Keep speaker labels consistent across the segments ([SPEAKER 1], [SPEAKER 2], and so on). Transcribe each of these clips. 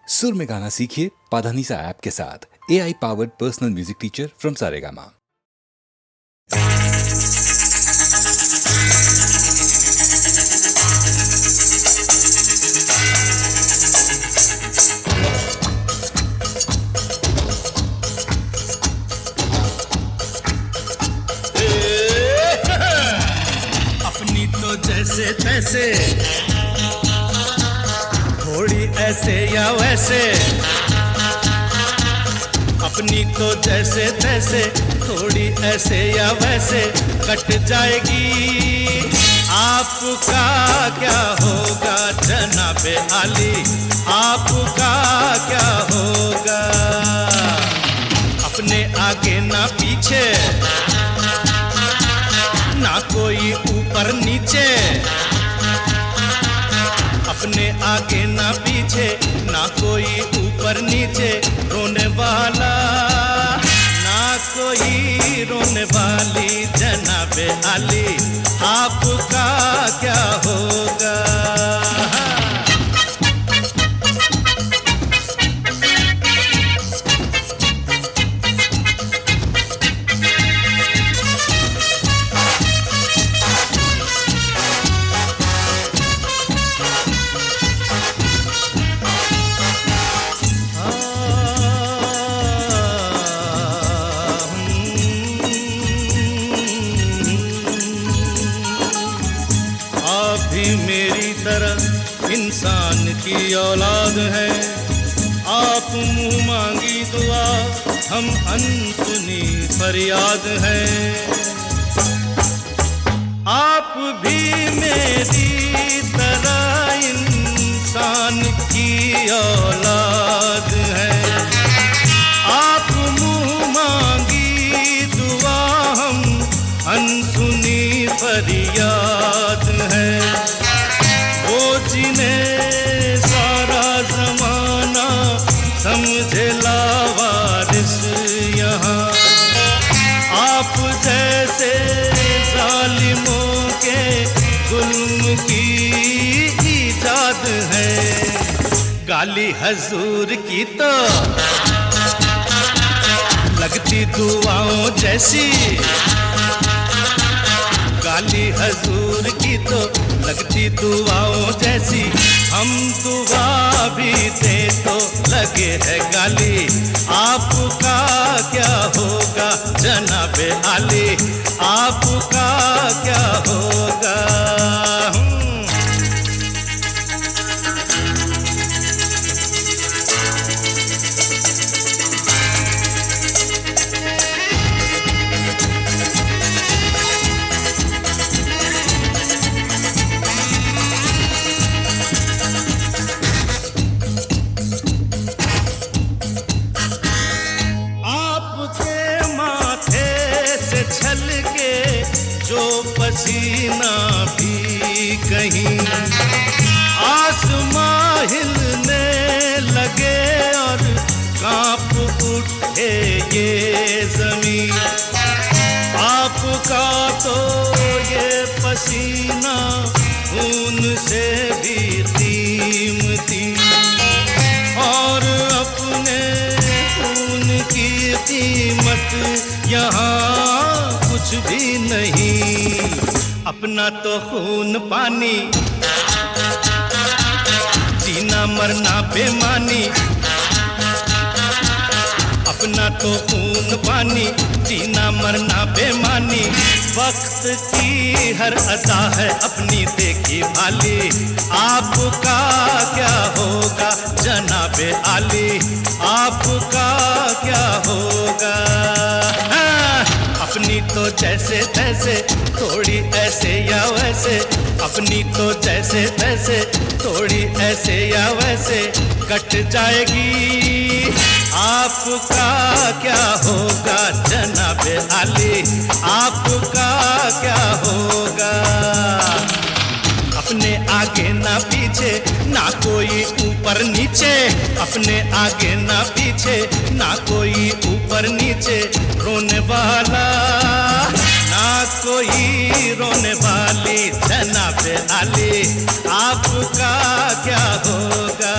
[SPEAKER 1] सुर में गाना सीखिए पाधानीसा ऐप के साथ। AI powered personal music teacher from Saregama.
[SPEAKER 2] अपनी तो जैसे तैसे, थोड़ी ऐसे या वैसे। अपनी तो जैसे तैसे, थोड़ी ऐसे या वैसे कट जाएगी। आपका क्या होगा जनाबे आली, आपका क्या होगा। अपने आगे ना पीछे, ना कोई ऊपर नीचे। अपने आगे ना पीछे, ना कोई ऊपर नीचे। रोने वाला ना कोई रोने वाली जनाबे आली, आपका क्या होगा। मेरी तरह इंसान की औलाद है। आप मुंह मांगी दुआ, हम अनसुनी फरियाद है। आप भी मेरी तरह इंसान की औलाद है। आप मुंह मांगी दुआ, हम अनसुनी फरियाद है। जिन्हें सारा जमाना समझे लावारिस यहाँ, आप जैसे जालिमों के जुल्म की इजाद है। गाली हजूर की तो लगती दुआओं जैसी, गाली हजूर की तो लगती दुआओं जैसी। हम दुआ भी दे तो लगे है गाली, आपका क्या होगा जनाबे आली, आपका क्या होगा। जो पसीना भी कहीं आसमां हिलने लगे और कांप उठे ये जमीन। आपका तो ये पसीना खून से भी कीमती, और अपने खून की कीमत यहाँ कुछ भी नहीं। अपना तो खून पानी, जीना मरना बेमानी। अपना तो खून पानी, जीना मरना बेमानी। वक्त की हर अदा है अपनी देखी भाली, आपका क्या होगा जनाबे आली, आपका क्या होगा। अपनी तो जैसे तैसे, थोड़ी ऐसे या वैसे। अपनी तो जैसे तैसे, थोड़ी ऐसे या वैसे कट जाएगी। आपका क्या होगा जनाबे आली, आपका क्या होगा। अपने आगे ना पीछे, ना कोई ऊपर नीचे। अपने आगे ना पीछे, ना कोई ऊपर नीचे। रोने वाला ना कोई रोने वाली जनाबे आली, आपका क्या होगा।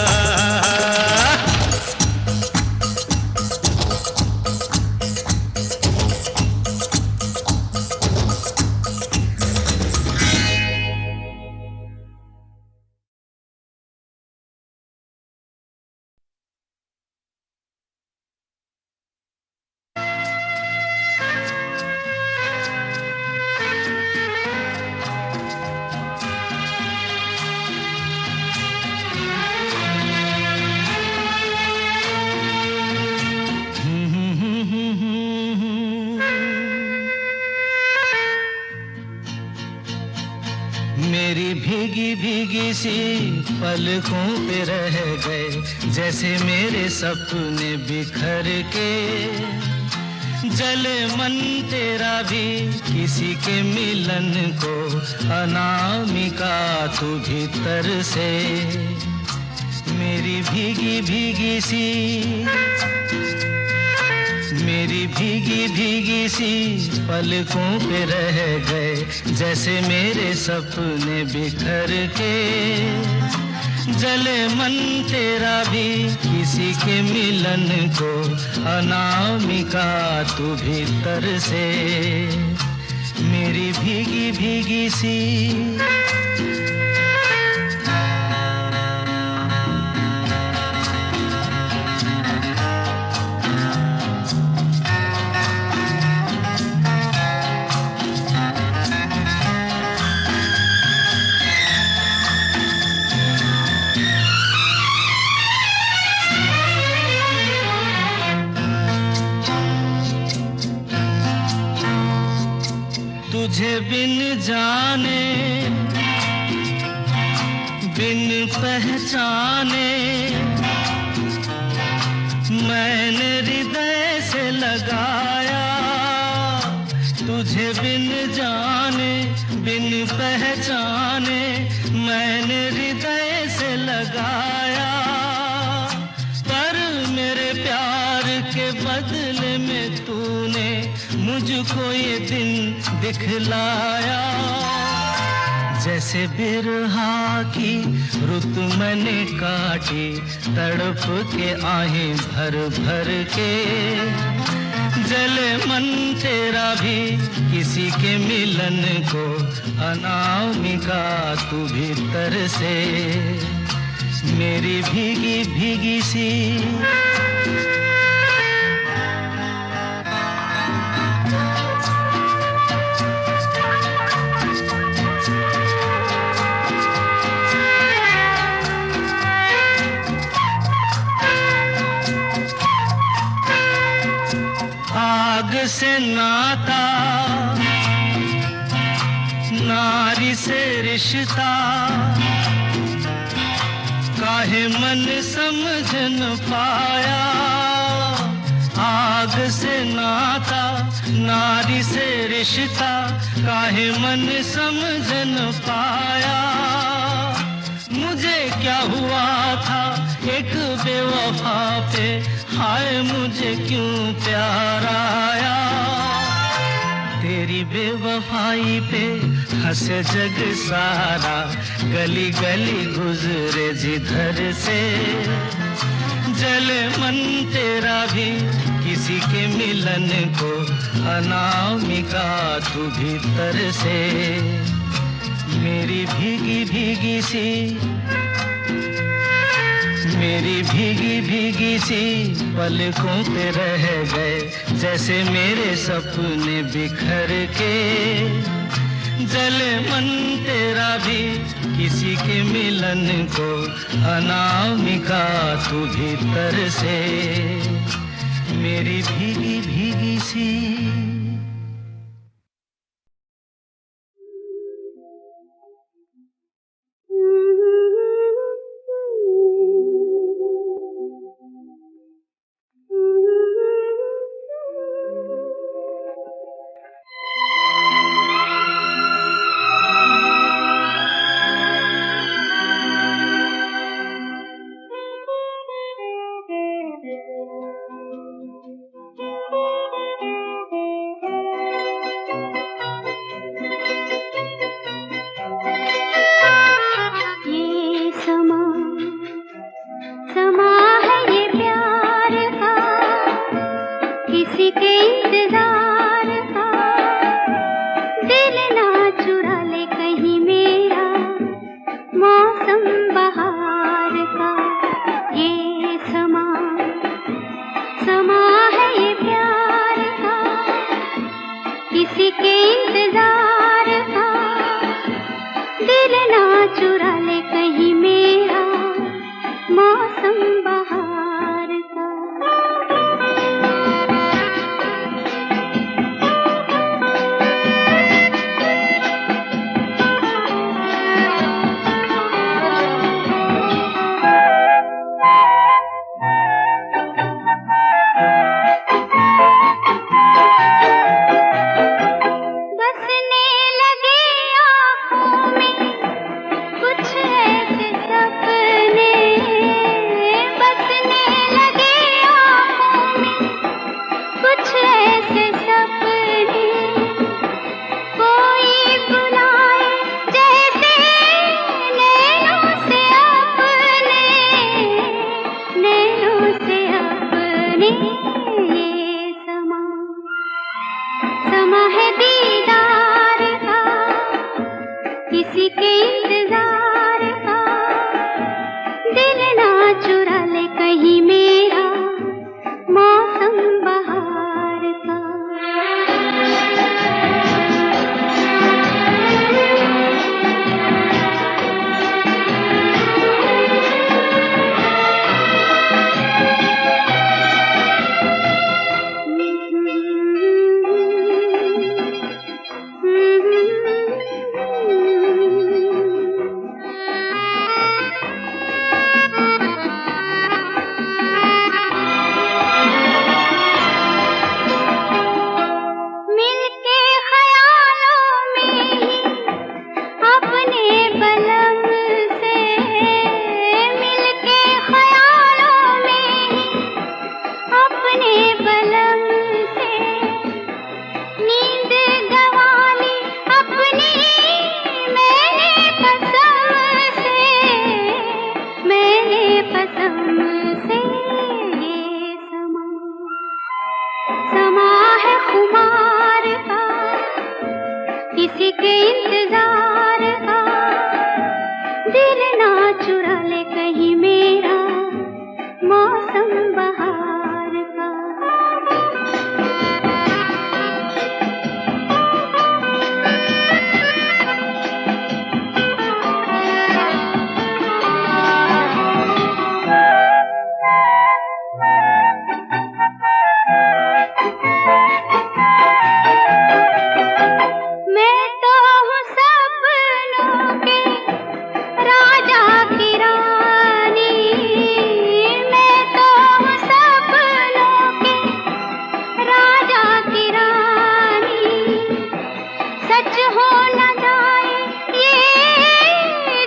[SPEAKER 2] भीगी सी पलकों पे रह गए, जैसे मेरे सपने बिखर के। जले मन तेरा भी किसी के मिलन को, अनामिका तू भीतर से। मेरी भीगी भीगी सी, मेरी भीगी भीगी सी पलकों पे रह गए, जैसे मेरे सपने बिखर के। जले मन तेरा भी किसी के मिलन को, अनामिका तू भीतर से। मेरी भीगी भीगी सी। तुझे बिन जाने बिन पहचाने, मैंने हृदय से लगाया। तुझे बिन जाने बिन पहचाने, मैंने हृदय से लगाया। पर मेरे प्यार के बदले में तूने मुझको ये दिन दिखलाया। जैसे बिरहा की रुत मैंने काटी, तड़प के आहें भर भर के। जले मन तेरा भी किसी के मिलन को, अनामिका तू भीतर से। मेरी भीगी भीगी सी। आग से नाता, नारी से रिश्ता, काहे मन समझ न पाया। आग से नाता, नारी से रिश्ता, काहे मन समझ न पाया। मुझे क्या हुआ था एक बेवफा पे, हाय मुझे क्यों प्यार आया। तेरी बेवफाई पे हंसे जग सारा, गली गली गुजरे जिधर से। जले मन तेरा भी किसी के मिलन को, अनामिका तू भीतर से। मेरी भीगी भीगी सी, मेरी भीगी भीगी सी पलकों पे रह गए, जैसे मेरे सपने बिखर के। जले मन तेरा भी किसी के मिलन को, अनामिका तू भीतर से। मेरी भीगी भीगी सी।
[SPEAKER 3] किसी के इंतजार का, दिल ना चुरा ले कहीं मेरा मौसम बहार का। मैं तो हूँ सपनों के राजा की रानी, मैं तो हूँ सपनों के राजा की रानी। सच हो न जाए ये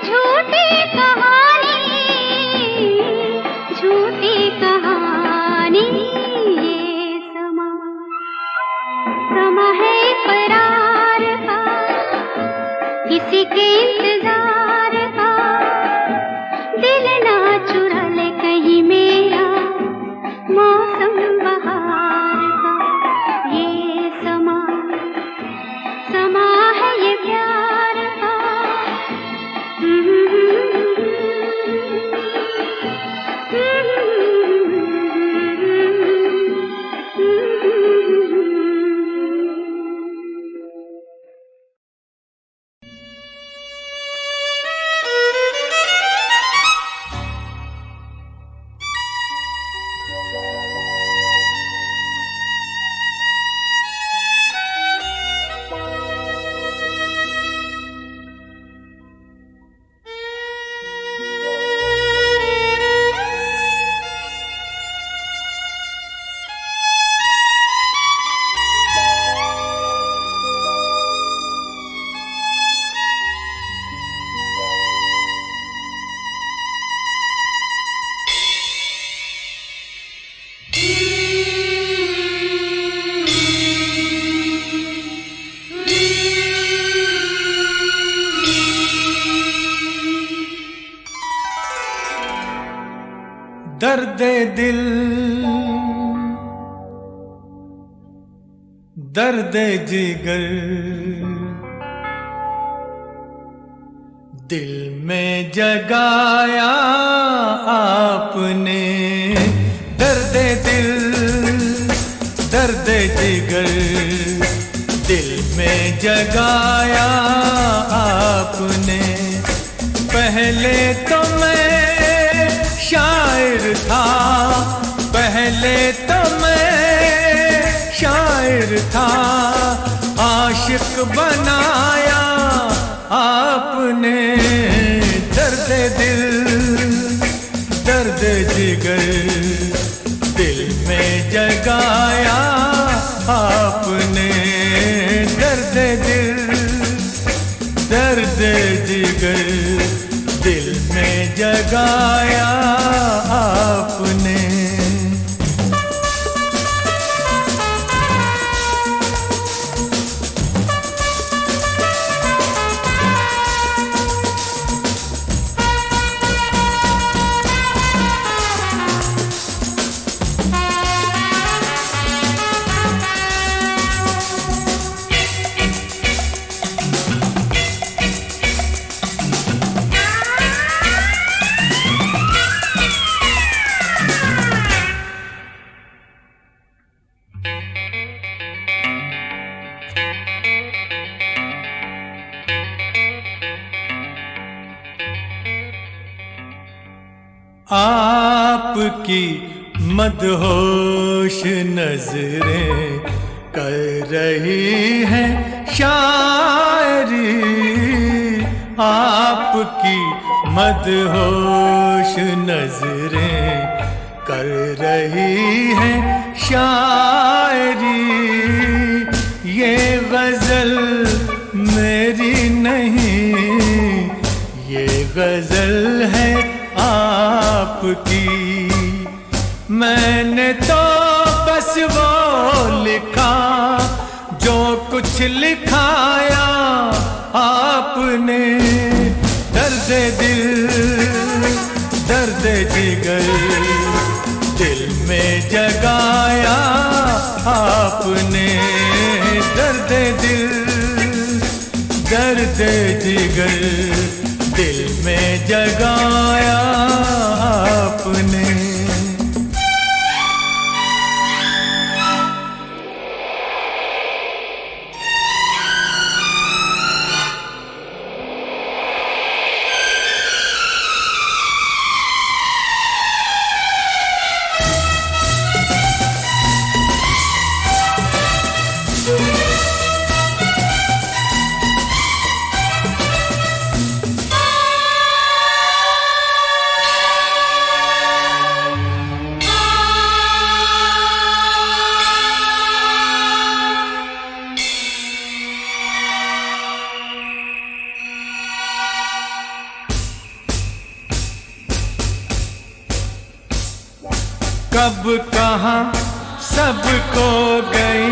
[SPEAKER 3] झूठी कहानी, झूठी कहानी। ये समा है इकरार का, किसी के इंतजार का, दिल ना चुरा ले कहीं मेरा मौसम बहार का। ये समा है ये प्यार का।
[SPEAKER 4] दर्द दिल, दर्द जिगर, दिल में जगाया आपने। दर्द दिल, दर्द जिगर, दिल में जगाया आपने। पहले तो मैं शायर था, पहले तो मैं शायर था, आशिक बनाया आपने। दर्द दिल, दर्द जिगर, दिल में जगाया आपने। दर्द दिल, दर्द जिगर, दिल में जगाया आपने। आपकी मदहोश नजरें कर रही हैं शायरी। आपकी मदहोश नजरें कर रही हैं शायरी। ये गजल मेरी नहीं, ये गजल है आपकी। मैंने तो बस वो लिखा जो कुछ लिखाया आपने। दर्द दिल, दर्द जिगर, दिल में जगाया आपने। दर्द दिल, जिगर दिल में जगाया आपने। कब कहाँ सब खो गई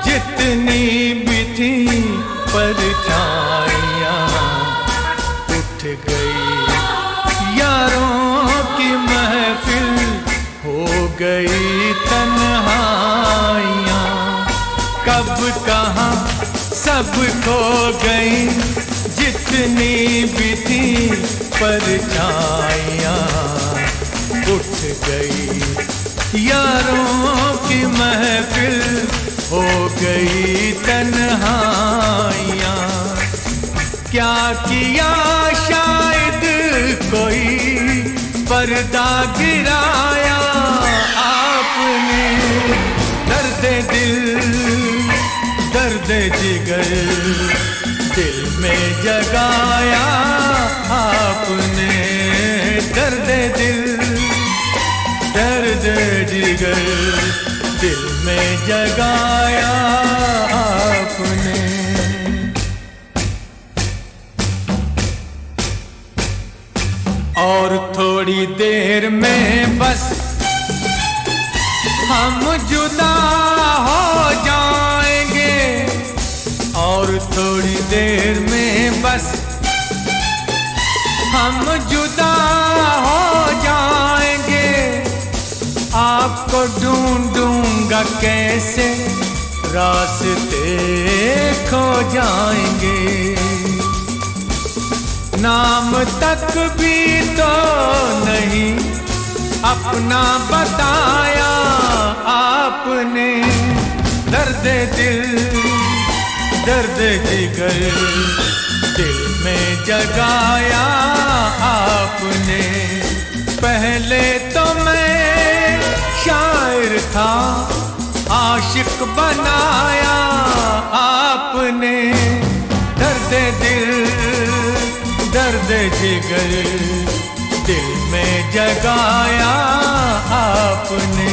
[SPEAKER 4] जितनी भी थी परछाइयाँ, उठ गई यारों की महफिल, हो गई तन्हाइयाँ। कब कहाँ सब खो गई जितनी भी थी परछाइयाँ, उठ गई यारों की महफिल, हो गई तन्हाइयाँ। क्या किया शायद कोई पर्दा गिराया आपने, दर्द दिल दर्द जिगर दिल में जगाया आपने। दर्द दिल दर्द जिगर दिल में जगाया आपने। और थोड़ी देर में बस हम जुदा हो जाएंगे, और थोड़ी देर में बस हम जुदा हो जाएंगे। आपको ढूंढूंगा कैसे, रास्ते खो जाएंगे। नाम तक भी तो नहीं अपना बताया आपने। दर्द दिल दर्द जिगर दिल में जगाया आपने। पहले तो मैं शायर था, आशिक बनाया आपने। दर्द दिल दर्द जिगर दिल में जगाया आपने।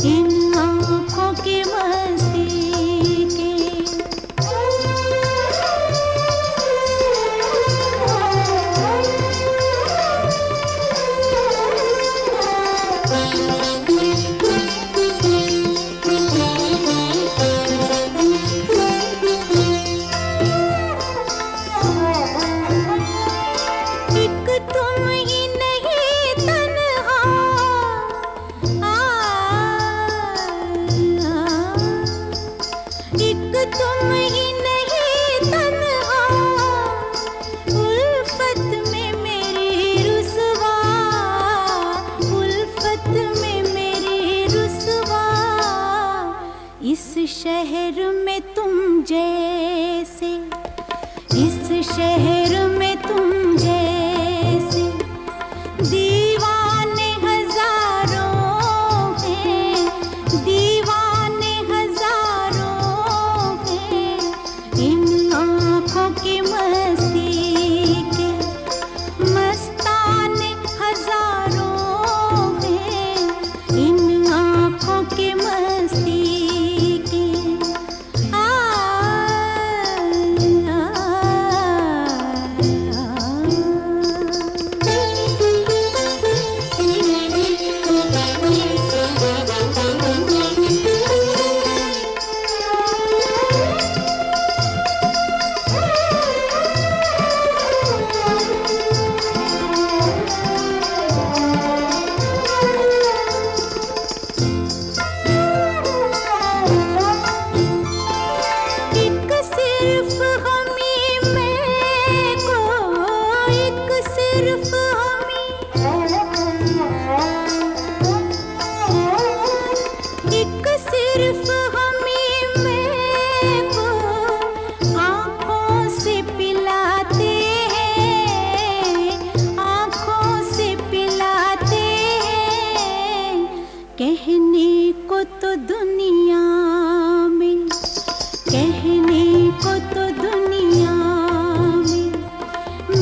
[SPEAKER 3] इन आँखों इस शहर में तुम जैसे, इस शहर में तुम जैसे दीवाने हजारों हैं, दीवाने हजारों हैं। इन आँखों की मस्ती के मस्ताने हजारों हैं, इन आँखों की मस्ती के। एक सिर्फ हमी में को, एक सिर्फ हमी, एक सिर्फ हमी में को आँखों से पिलाते हैं, आँखों से पिलाते हैं। कहने को तो दुनिया में, कहने को तो दुनिया में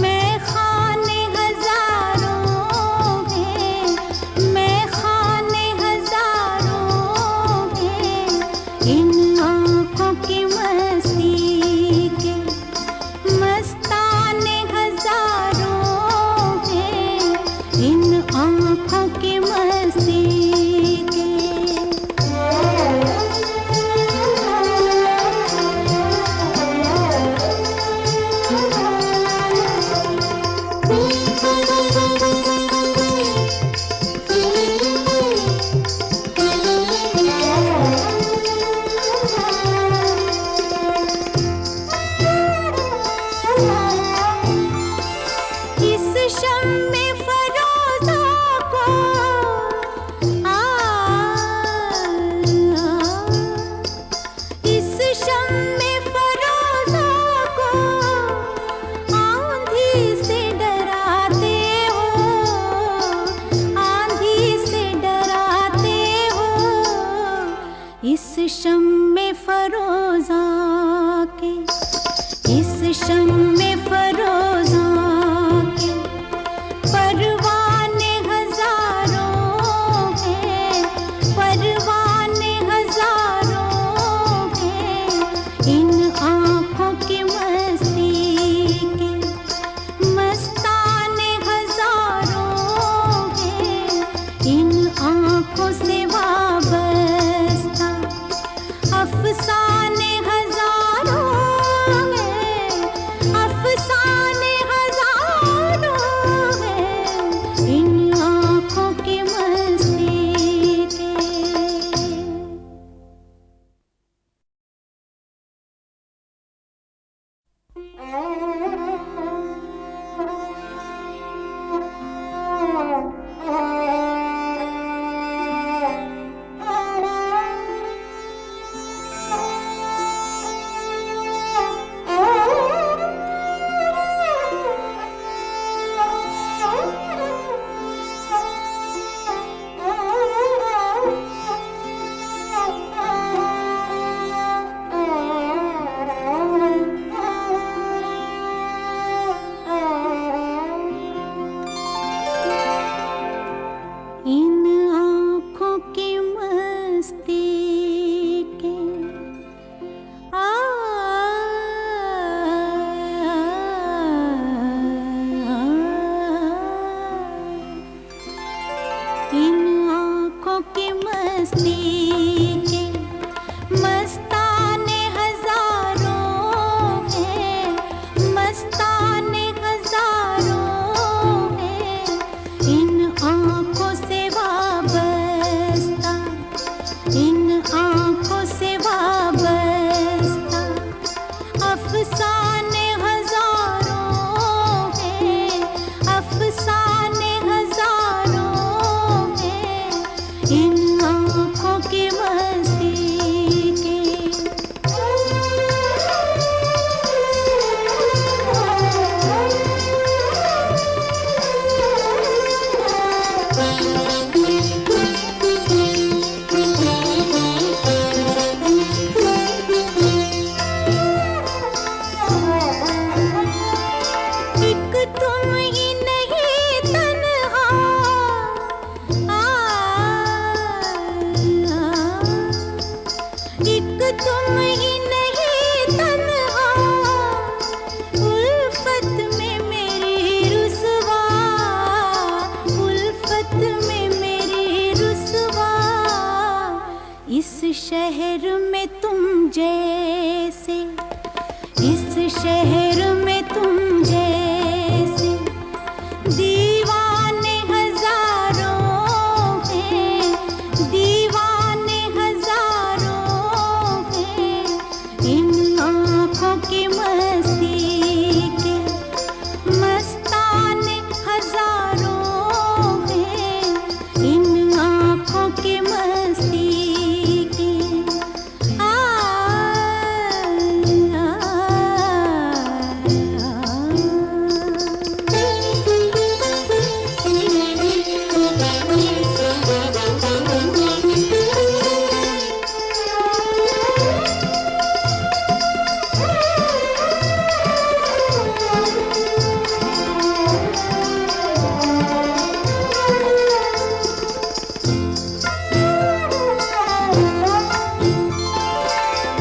[SPEAKER 3] मैं खाने हजारों हैं, मैं खाने हजारों हैं। इन आँखों की मस्ती के मस्ताने हजारों हैं, इन आँखों की मस्ती के। इस शम्मे फरोज़ा को इस शम्मे फरोज़ा को आंधी से डराते हो, आंधी से डराते हो। इस शम्मे फरोज़ा के, इस शम्मे फरोज़ा के परवाने हजारों हैं, परवाने हजारों हैं। इन आँखों की मस्ती के मस्ताने हजारों हैं, इन आँखों से वाबस्ता अफसाने हजारों हैं, अफसाने हजारों एक तुम ही नहीं तन्हा, उल्फत में मेरी रुसवा, उल्फत में मेरी रुसवा। इस शहर में तुम जैसे, इस शहर में तुम जैसे दीवाने हजारों हैं, दीवाने हजारों हैं। इन आँखों की मस्ती के मस्ताने हजारों हैं, इन आँखों की मस्ती के।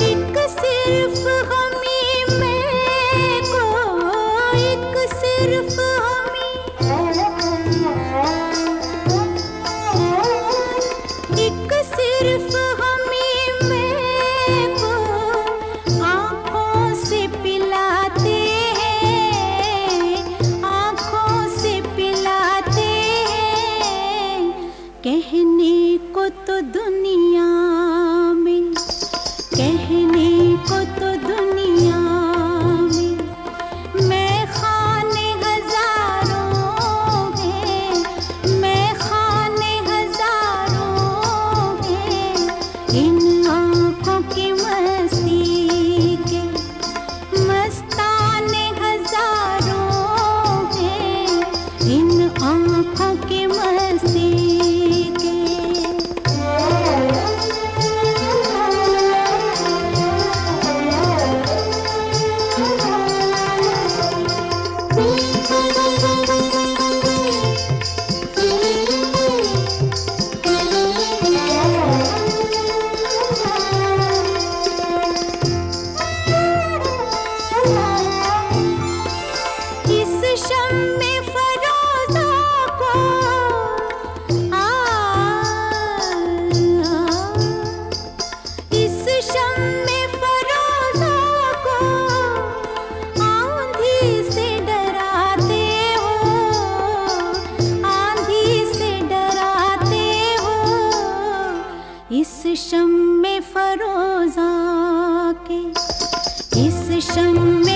[SPEAKER 3] एक सिर्फ हमी में को, एक सिर्फ हमी, एक सिर्फ हमी में को आँखों से पिलाते हैं, आँखों से पिलाते हैं। कहने को तो दुनिया में, कहने को तो दुनिया में मैं खाने हजारों हैं, मैं खाने हजारों हैं। इन आँखों की मस्ती के मस्ताने हजारों हैं, इन आँखों की मस्ती के। इस शम्मे फरोज़ा को इस शम्मे फरोज़ा को आंधी से डराते हो, आंधी से डराते हो। इस शम्मे फरोज़ा के, इस शम्मे